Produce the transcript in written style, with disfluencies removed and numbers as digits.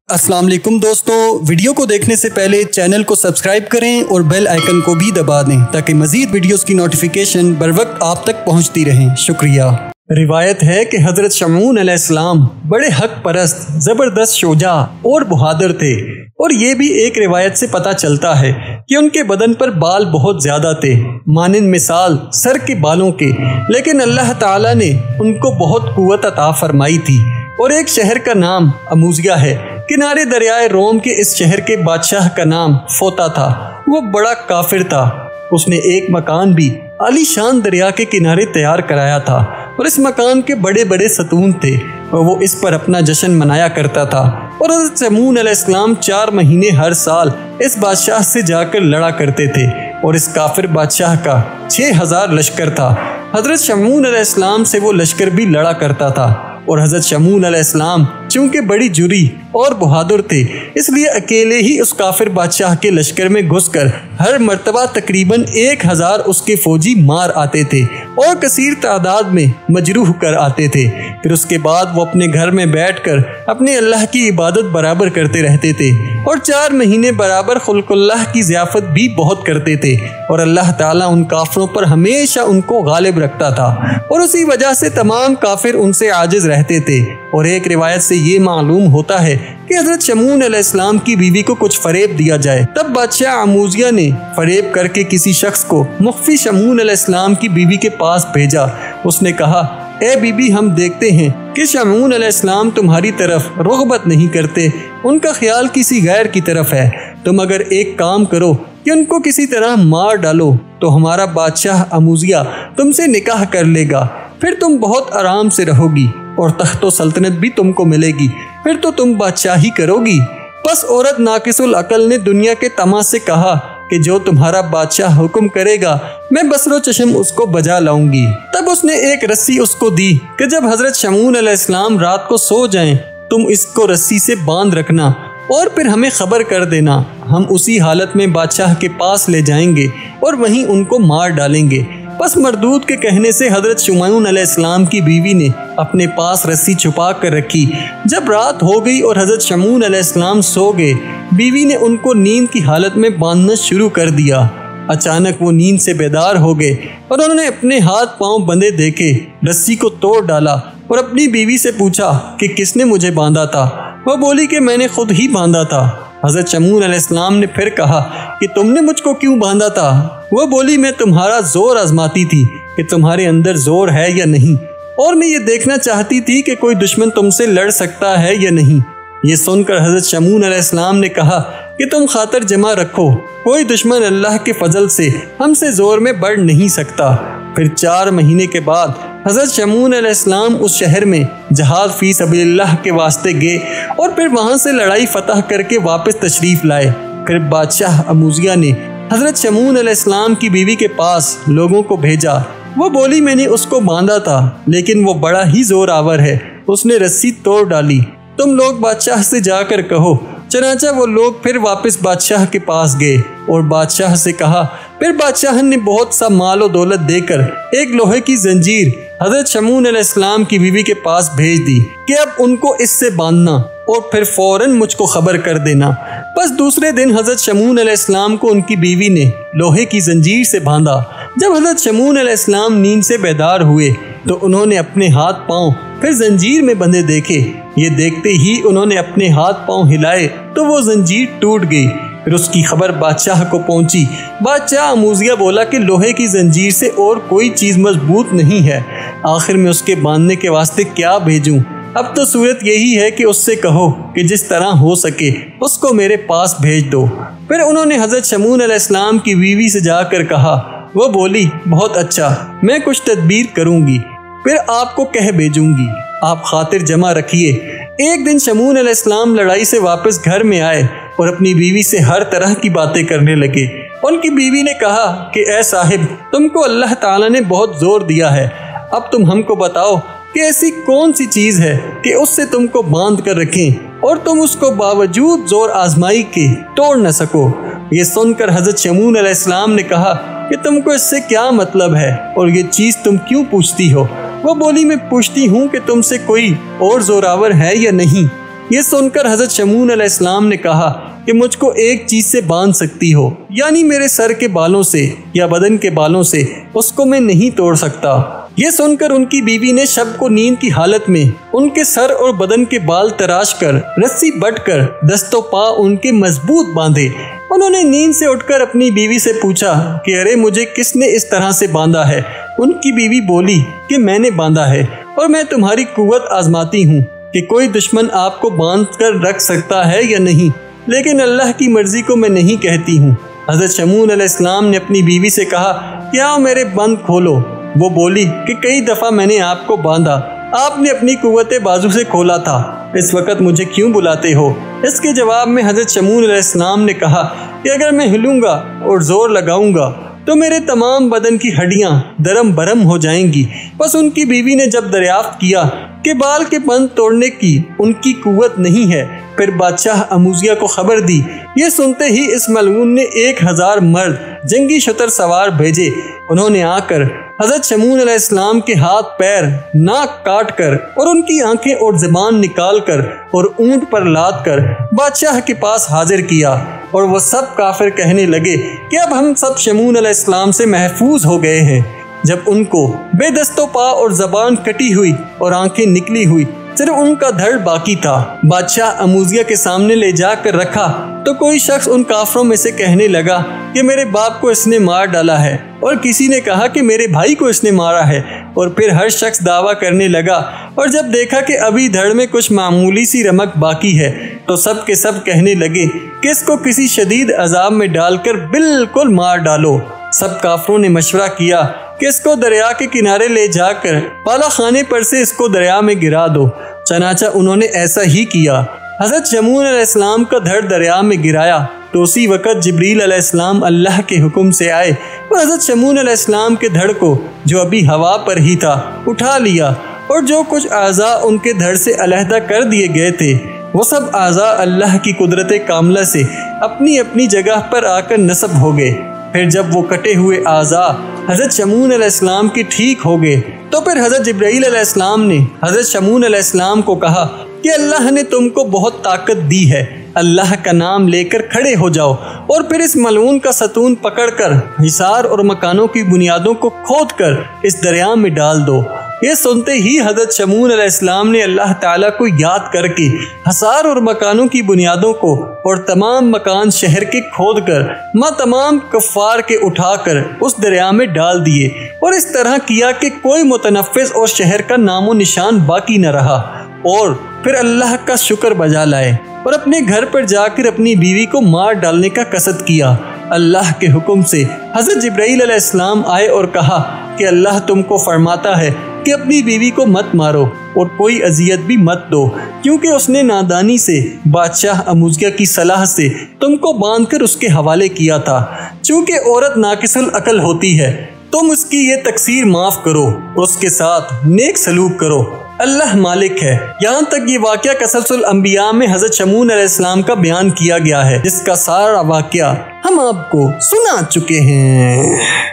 अस्सलाम वालेकुम दोस्तों, वीडियो को देखने से पहले चैनल को सब्सक्राइब करें और बेल आइकन को भी दबा दें ताकि मज़ीद वीडियोस की नोटिफिकेशन बर वक्त आप तक पहुंचती रहें। शुक्रिया। रिवायत है कि हज़रत शमून अलैहिस्सलाम बड़े हक परस्त, ज़बरदस्त शुजा और बहादुर थे, और ये भी एक रिवायत से पता चलता है कि उनके बदन पर बाल बहुत ज़्यादा थे, मानिंद मिसाल सर के बालों के, लेकिन अल्लाह ताला ने उनको बहुत कुव्वत अता फरमाई थी। और एक शहर का नाम अमूजिया है। किनारे दरियाए रोम के इस शहर के बादशाह का नाम फोता था। वो बड़ा काफिर था। उसने एक मकान भी आलीशान दरिया के किनारे तैयार कराया था, और इस मकान के बड़े बड़े सतून थे, और वो इस पर अपना जश्न मनाया करता था। और हज़रत शमून अलैहिस्सलाम 4 महीने हर साल इस बादशाह से जाकर लड़ा करते थे, और इस काफिर बादशाह का 6000 लश्कर था। हज़रत शमून अलैहिस्सलाम से वो लश्कर भी लड़ा करता था, और हज़रत शमून अलैहिस्सलाम चूँकि बड़ी जुरी और बहादुर थे, इसलिए अकेले ही उस काफिर बादशाह के लश्कर में घुसकर हर मर्तबा तकरीबन 1000 उसके फौजी मार आते थे और कसीर तादाद में मजरूह कर आते थे। फिर उसके बाद वो अपने घर में बैठकर अपने अल्लाह की इबादत बराबर करते रहते थे, और 4 महीने बराबर खुल्कुल्लाह की ज़ियाफ़त भी बहुत करते थे, और अल्लाह ताला उन काफिरों पर हमेशा उनको गालिब रखता था, और उसी वजह से तमाम काफिर उनसे आजिज़ रहते थे। और एक रिवायत से ये मालूम होता है कि हज़रत शमून अलैहिस्सलाम की बीवी को कुछ फरेब दिया जाए, तब बादशाह अमूजिया ने फरेब करके किसी शख्स को मुख्फी शमून अलैहिस्सलाम की बीवी के पास भेजा। उसने कहा, ए बीबी, हम देखते हैं कि शमून अलैहिस्सलाम तुम्हारी तरफ रुग़बत नहीं करते, उनका ख्याल किसी गैर की तरफ है। तुम अगर एक काम करो कि उनको किसी तरह मार डालो, तो हमारा बादशाह अमूजिया तुमसे निकाह कर लेगा, फिर तुम बहुत आराम से रहोगी और तख्तो सल्तनत भी तुमको मिलेगी, फिर तो तुम बादशाही करोगी। बस औरत नाकिसुल अकल ने दुनिया के तमा से कहा कि जो तुम्हारा बादशाह हुक्म करेगा मैं बसरो चश्म उसको बजा लाऊंगी। तब उसने एक रस्सी उसको दी कि जब हज़रत शमून अलैहिस्सलाम रात को सो जाएं, तुम इसको रस्सी से बांध रखना और फिर हमें खबर कर देना। हम उसी हालत में बादशाह के पास ले जाएंगे और वहीं उनको मार डालेंगे। बस मरदूद के कहने से हज़रत शमून अलैहिस्सलाम की बीवी ने अपने पास रस्सी छुपा कर रखी। जब रात हो गई और हज़रत शमून अलैहिस्सलाम सो गए, बीवी ने उनको नींद की हालत में बांधना शुरू कर दिया। अचानक वो नींद से बेदार हो गए और उन्होंने अपने हाथ पांव बंधे देखे, रस्सी को तोड़ डाला और अपनी बीवी से पूछा कि किसने मुझे बांधा था। वह बोली कि मैंने खुद ही बांधा था। हज़रत शमून अलैहिस्सलाम ने फिर कहा कि तुमने मुझको क्यों बांधा था। वह बोली, मैं तुम्हारा जोर आजमाती थी कि तुम्हारे अंदर जोर है या नहीं, और मैं ये देखना चाहती थी कि कोई दुश्मन तुमसे लड़ सकता है या नहीं। ये सुनकर हज़रत शमून अलैहिस्सलाम ने कहा कि तुम खातर जमा रखो, कोई दुश्मन अल्लाह के फजल से हमसे जोर में बढ़ नहीं सकता। फिर 4 महीने के बाद हज़रत शमून अलैहिस्सलाम उस शहर में जहाद फी सबीलिल्लाह के वास्ते गए और फिर वहाँ से लड़ाई फतह करके वापस तशरीफ़ लाए। फिर बादशाह अमूजिया ने हज़रत शमून अलैहिस्सलाम की बीवी के पास लोगों को भेजा। वो बोली, मैंने उसको बांधा था, लेकिन वो बड़ा ही जोर आवर है, उसने रस्सी तोड़ डाली। तुम लोग बादशाह से जाकर कहो। चनाचा वो लोग फिर वापस बादशाह के पास गए और बादशाह से कहा। फिर बादशाह ने बहुत सा माल और दौलत देकर एक लोहे की जंजीर हज़रत शमून अलैहिस्सलाम की बीवी के पास भेज दी कि अब उनको इससे बांधना और फिर फौरन मुझको खबर कर देना। बस दूसरे दिन हज़रत शमून अलैहिस्सलाम को उनकी बीवी ने लोहे की जंजीर से बांधा। जब हज़रत शमून अलैहिस्सलाम नींद से बेदार हुए तो उन्होंने अपने हाथ पांव फिर जंजीर में बंधे देखे। ये देखते ही उन्होंने अपने हाथ पांव हिलाए तो वो जंजीर टूट गई। फिर उसकी खबर बादशाह को पहुंची। बादशाह अमूजिया बोला कि लोहे की जंजीर से और कोई चीज़ मजबूत नहीं है, आखिर में उसके बांधने के वास्ते क्या भेजूं। अब तो सूरत यही है कि उससे कहो कि जिस तरह हो सके उसको मेरे पास भेज दो। फिर उन्होंने हज़रत शमून अलैहिस्सलाम की बीवी से जाकर कहा। वो बोली, बहुत अच्छा, मैं कुछ तदबीर करूँगी, फिर आपको कह भेजूंगी, आप खातिर जमा रखिए। एक दिन शमून अलैहिस्सलाम लड़ाई से वापस घर में आए और अपनी बीवी से हर तरह की बातें करने लगे। उनकी बीवी ने कहा कि ए साहिब, तुमको अल्लाह ताला ने बहुत जोर दिया है, अब तुम हमको बताओ कि ऐसी कौन सी चीज़ है कि उससे तुमको बांध कर रखें और तुम उसको बावजूद जोर आजमाई के तोड़ न सको। ये सुनकर हज़रत शमून अलैहिस्सलाम ने कहा कि तुमको इससे क्या मतलब है और ये चीज़ तुम क्यों पूछती हो। वो बोली, मैं पूछती हूँ कि तुमसे कोई और जोरावर है या नहीं। یہ سن کر حضرت شمعون علیہ السلام نے کہا کہ مجھ کو ایک چیز سے باندھ سکتی ہو، یعنی میرے سر کے بالوں سے یا بدن کے بالوں سے، اس کو میں نہیں توڑ سکتا۔ یہ سن کر ان کی بیوی نے شب کو نیند کی حالت میں ان کے سر اور بدن کے بال تراش کر رسی بٹ کر دست و پا ان کے مضبوط باندھے۔ انہوں نے نیند سے اٹھ کر اپنی بیوی سے پوچھا کہ ارے مجھے کس نے اس طرح سے باندھا ہے؟ ان کی بیوی بولی کہ میں نے باندھا ہے، اور میں تمہاری قوت آزماتی ہوں کہ کوئی دشمن آپ کو باندھ کر رکھ سکتا ہے یا نہیں، لیکن اللہ کی مرضی کو میں نہیں کہتی ہوں۔ حضرت شمعون علیہ السلام نے اپنی بیوی سے کہا کہ آؤ میرے بند کھولو۔ وہ بولی کہ کئی دفعہ میں نے آپ کو باندھا، آپ نے اپنی قوت بازو سے کھولا تھا، اس وقت مجھے کیوں بلاتے ہو؟ اس کے جواب میں حضرت شمعون علیہ السلام نے کہا کہ اگر میں ہلوں گا اور زور لگاؤں گا تو میرے تمام بدن کی ہڈیاں درم برم ہو جائیں گی۔ بس ان کی بیوی نے جب دریافت کیا کہ بال کے بند توڑنے کی ان کی قوت نہیں ہے، پھر بادشاہ اموزیہ کو خبر دی۔ یہ سنتے ہی اس ملعون نے 1000 مرد جنگی شتر سوار بھیجے۔ انہوں نے آ کر حضرت شمعون علیہ السلام کے ہاتھ پیر ناک کاٹ کر اور ان کی آنکھیں اور زبان نکال کر اور اونٹ پر لاد کر بادشاہ کے پاس حاضر کیا، اور وہ سب کافر کہنے لگے کہ اب ہم سب شمعون علیہ السلام سے محفوظ ہو گئے ہیں۔ جب ان کو بے دست و پا اور زبان کٹی ہوئی اور آنکھیں نکلی ہوئی، صرف ان کا دھڑ باقی تھا، بادشاہ اموزیہ کے سامنے لے جا کر رکھا تو کوئی شخص ان کافروں میں سے کہنے لگا کہ میرے باپ کو اس نے مار ڈالا ہے، اور کسی نے کہا کہ میرے بھائی کو اس نے مارا ہے، اور پھر ہر شخص دعویٰ کرنے لگا، اور جب دیکھا کہ ابھی دھڑ میں کچھ معمولی سی رمق باقی ہے تو سب کے سب کہنے لگے کہ اس کو کسی شدید عذاب میں ڈال کر بالکل مار ڈالو۔ سب کافروں نے مشورہ کیا کہ اس کو دریا کے کنارے لے جا کر بالا خانے پر سے اس کو دریا میں گرا دو۔ چنانچہ انہوں نے ایسا ہی کیا۔ حضرت شمعون علیہ السلام کا دھڑ دریا میں گرایا تو اسی وقت جبریل علیہ السلام اللہ کے حکم سے آئے اور حضرت شمعون علیہ السلام کے دھڑ کو، جو ابھی ہوا پر ہی تھا، اٹھا لیا، اور جو کچھ اعضاء ان کے دھڑ سے علیحدہ کر دیے گئے تھے وہ سب اعضاء اللہ کی قدرت کاملہ سے اپنی اپنی جگہ پر آ کر نصب ہو گئے۔ پھر جب وہ کٹے ہوئے اعضاء حضرت شمعون علیہ السلام کے ٹھیک ہو گئے تو پھر حضرت جبرائیل علیہ السلام نے حضرت شمعون علیہ السلام کو کہا کہ اللہ نے تم کو بہت طاقت دی ہے، اللہ کا نام لے کر کھڑے ہو جاؤ، اور پھر اس ملعون کا ستون پکڑ کر حصار اور مکانوں کی بنیادوں کو کھود کر اس دریا میں ڈال دو۔ یہ سنتے ہی حضرت شمعون علیہ السلام نے اللہ تعالیٰ کو یاد کر کے حصار اور مکانوں کی بنیادوں کو اور تمام مکان شہر کے کھود کر تمام کفار کے اٹھا کر اس دریا میں ڈال دیے، اور اس طرح کیا کہ کوئی متنفس اور شہر کا نام و نشان باقی نہ رہا، اور پھر اللہ کا شکر بجا لائے اور اپنے گھر پر جا کر اپنی بیوی کو مار ڈالنے کا قصد کیا۔ اللہ کے حکم سے حضرت جبرائیل علیہ السلام آئے اور کہا کہ اللہ تم کو فرماتا ہے کہ اپنی بیوی کو مت مارو اور کوئی اذیت بھی مت دو، کیونکہ اس نے نادانی سے بادشاہ اموزیہ کی صلاح سے تم کو باندھ کر اس کے حوالے کیا تھا۔ چونکہ عورت ناقص العقل ہوتی ہے، تم اس کی یہ تقصیر معاف کرو، اس کے ساتھ نیک سلوک کرو، اللہ مالک ہے۔ یہاں تک یہ واقعہ قصص الانبیاء میں حضرت شمعون علیہ السلام کا بیان کیا گیا ہے، جس کا سارا واقعہ ہم آپ کو سنا چکے ہیں۔